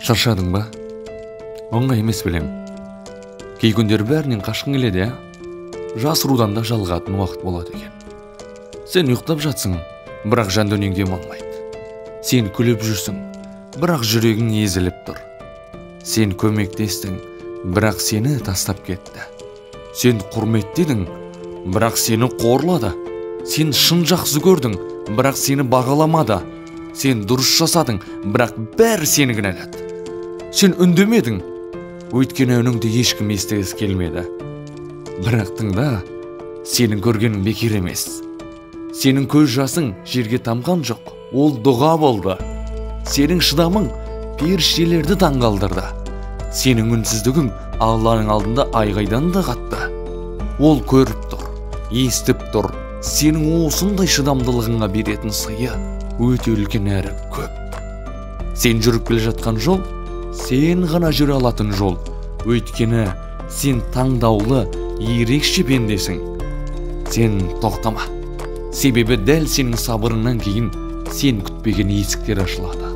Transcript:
Шаршадың ба? Оңай емес білем. Кей күндер бәрінен қашқың келеді, жасырудан да жалығатын уақыт болады екен. Сен ұйықтап жатсың, бірақ жан дүниең демалмайды. Сен күліп жүрсің, бірақ жүрегің езіліп тұр. Сен көмектестің, бірақ сені тастап кетті. Сен құрметтедің, бірақ сені қорлады. Сен шын жақсы көрдің, бірақ сені бағаламады. Сен дұрыс жасадың, бірақ бәрі сені кінәлады. Сен үндемедің, өйткені үніңді ешкім естігісі келмеді. Бірақ тыңда, сенің көргенің бекер емес. Сенің көз жасың жерге тамған жоқ, ол дұға болды. Сенің шыдамың періштелерді таңғалдырды. Сенің үнсіздігің Алланың алдында айғайдан да қатты. Ол көріп тұр, естіп тұр. Сенің осындай шыдамдылығыңа беретін сыйы өте үлкен әрі көп. Сен жүріп келе жатқан жол, сен ғана жүре алатын жол. Өйткені сен таңдаулы, ерекше пендесің. Сен тоқтама. Себебі дәл сенің сабырыңнан кейін сен күтпеген есіктер ашылады.